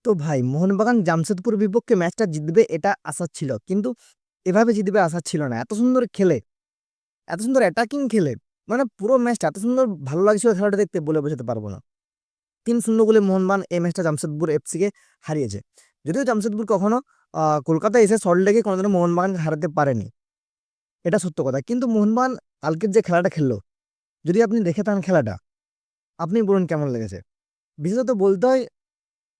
তো ভাই মোহনবাগান জামশেদপুর বিপক্ষে ম্যাচটা জিতবে এটা আশা ছিল, কিন্তু এভাবে জিতবে আশা ছিল না। এত সুন্দর খেলে, এত সুন্দর অ্যাটাকিং খেলে, মানে পুরো ম্যাচটা এত সুন্দর ভালো লাগছিল খেলাটা দেখতে, বলে বোঝাতে পারবো না। 3-0 গোলে মোহনবাগান এই ম্যাচটা জামশেদপুর এফসি কে হারিয়েছে। যদিও জামশেদপুর কখনো কলকাতায় এসে সল্টলেকে কোনোদিনও মোহনবাগানকে হারাতে পারেনি, এটা সত্য কথা। কিন্তু মোহনবাগান কালকের যে খেলাটা খেললো, যদি আপনি দেখে থাকেন খেলাটা, আপনি বলুন কেমন লেগেছে। বিশেষত বলতে হয়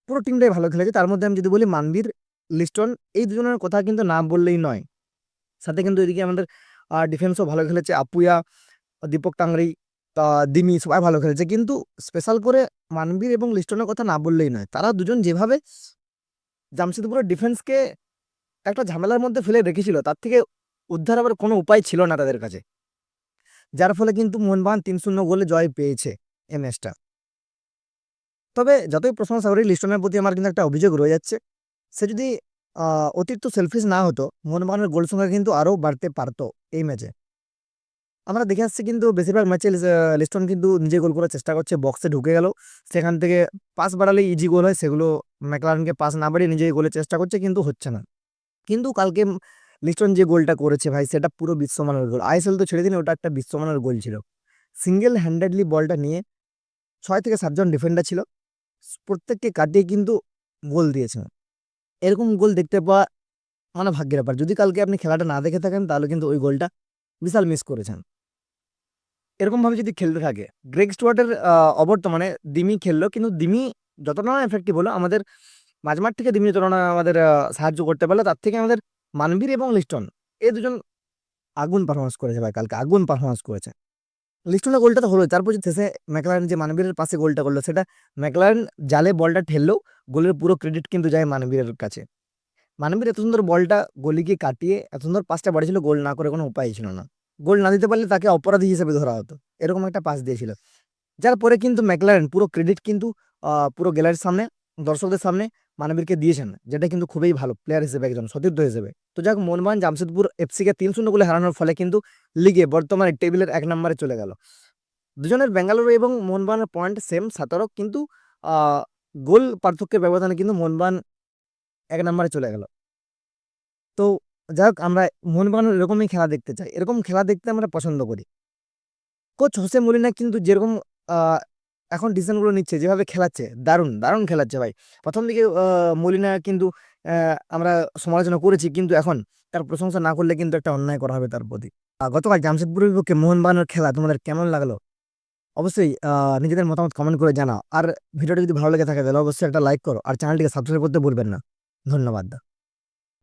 পুরো টিমটাই ভালো খেলেছে। তার মধ্যে আমি যদি বলি মানবীর, লিস্টন, এই দুজনের কথা কিন্তু না বললেই নয়। সাথে কিন্তু এদিকে আমাদের ডিফেন্সও ভালো খেলেছে, আপুয়া, দীপক টাংরি, দিমি সবাই ভালো খেলেছে। কিন্তু স্পেশাল করে মানবীর এবং লিস্টনের কথা না বললেই নয়। তারা দুজন যেভাবে জামশেদপুরের ডিফেন্সকে একটা ঝামেলার মধ্যে ফেলে রেখেছিল, তার থেকে উদ্ধার আবার কোনো উপায় ছিল না তাদের কাছে, যার ফলে কিন্তু মোহনবাগান 3-0 গোলে জয় পেয়েছে এই ম্যাচটা। তবে যতই প্রশংসা করি, লিস্টনের প্রতি আমার কিন্তু একটা অভিযোগ রয়ে যাচ্ছে। সে যদি অতিরিক্ত সেলফিশ না হতো, মোহনবাগানের গোল সংখ্যা কিন্তু আরো বাড়তে পারতো এই ম্যাচে। আমরা দেখে আসছি কিন্তু বেশিরভাগ ম্যাচে লিস্টন কিন্তু নিজে গোল করার চেষ্টা করছে, বক্সে ঢুকে গেল, সেখান থেকে পাস বাড়ালে ইজি গোল হয়, সেগুলো ম্যাকলারেনকে পাস না বাড়িয়ে নিজেই গোলের চেষ্টা করছে, কিন্তু হচ্ছে না। কিন্তু কালকে লিস্টন যে গোলটা করেছে ভাই, সেটা পুরো বিশ্বমানের গোল। আইএসএল তো ছেড়ে দিন, ওটা একটা বিশ্বমানের গোল ছিল। সিঙ্গেল হ্যান্ডেডলি বলটা নিয়ে 6 থেকে 7 জন ডিফেন্ডার ছিল, প্রত্যেককে কাটিয়ে কিন্তু গোল দিয়েছে। এরকম গোল দেখতে পাওয়া মানে ভাগ্যের ব্যাপার। যদি কালকে আপনি খেলাটা না দেখে থাকেন, তাহলে কিন্তু ওই গোলটা বিশাল মিস করেছেন। এরকম ভাবে যদি খেলতে থাকে, গ্রেগ স্টুয়ার্টের অবর্তমানে দিমি খেললো, কিন্তু দিমি যতটা না এফেক্টিভ হলো, আমাদের মাঝমাঠ থেকে দিমি যতটা না আমাদের সাহায্য করতে পারলো, তার থেকে আমাদের মানবীর এবং লিস্টন, এই দুজন আগুন পারফরমেন্স করেছে ভাই, কালকে আগুন পারফরমেন্স করেছে। লিস্টনের গোলটা তো হলো, তারপর যে শেষে ম্যাকলারেন যে মানবীরের পাশে গোলটা করলো, সেটা ম্যাকলারেন জালে বলটা ঠেললেও গোলের পুরো ক্রেডিট কিন্তু যায় মানবীরের কাছে। মানবীর এত সুন্দর বলটা গলিকে কাটিয়ে এত সুন্দর পাসটা বাড়িয়েছিল, গোল না করে কোনো উপায় ছিল না। গোল না দিতে পারলে তাকে অপরাধী হিসেবে ধরা হতো, এরকম একটা পাস দিয়েছিল। যার পরে কিন্তু ম্যাকলারেন পুরো ক্রেডিট কিন্তু পুরো গ্যালারির সামনে, দর্শকদের সামনে মানবীরকে দিয়েছেন, যেটা কিন্তু খুবই ভালো প্লেয়ার হিসেবে, একজন সতীর্থ হিসেবে। তো যাক, মোহনবাগান জামশেদপুর এফসিকে 3-0 গোলে হারানোর ফলে কিন্তু লিগে বর্তমানে টেবিলের 1 নম্বরে চলে গেল। দুজনের বেঙ্গালুরু এবং মোহনবাগানের পয়েন্ট সেম 17, কিন্তু গোল পার্থক্যের ব্যবধানে কিন্তু মোহনবাগান 1 নম্বরে চলে গেল। তো যাই হোক, আমরা মোহনবাগানের এরকমই খেলা দেখতে চাই, এরকম খেলা দেখতে আমরা পছন্দ করি। কোচ হোসে মলিনা কিন্তু যেরকম আহ, এখন ডিসিশন গুলো নিচ্ছে, যেভাবে খেলাচ্ছে, দারুণ দারুণ খেলাচ্ছে ভাই। প্রথম দিকে মলিনা কিন্তু আমরা সমালোচনা করেছি, কিন্তু এখন তার প্রশংসা না করলে কিন্তু একটা অন্যায় করা হবে তার প্রতি। গতকাল জামশেদপুরের বিপক্ষে মোহনবাগানের খেলা তোমাদের কেমন লাগলো? অবশ্যই নিজেদের মতামত কমেন্ট করে জানাও। আর ভিডিওটা যদি ভালো লেগে থাকে, তাহলে অবশ্যই একটা লাইক করো, আর চ্যানেলটিকে সাবস্ক্রাইব করতে ভুলবেন না। ধন্যবাদ।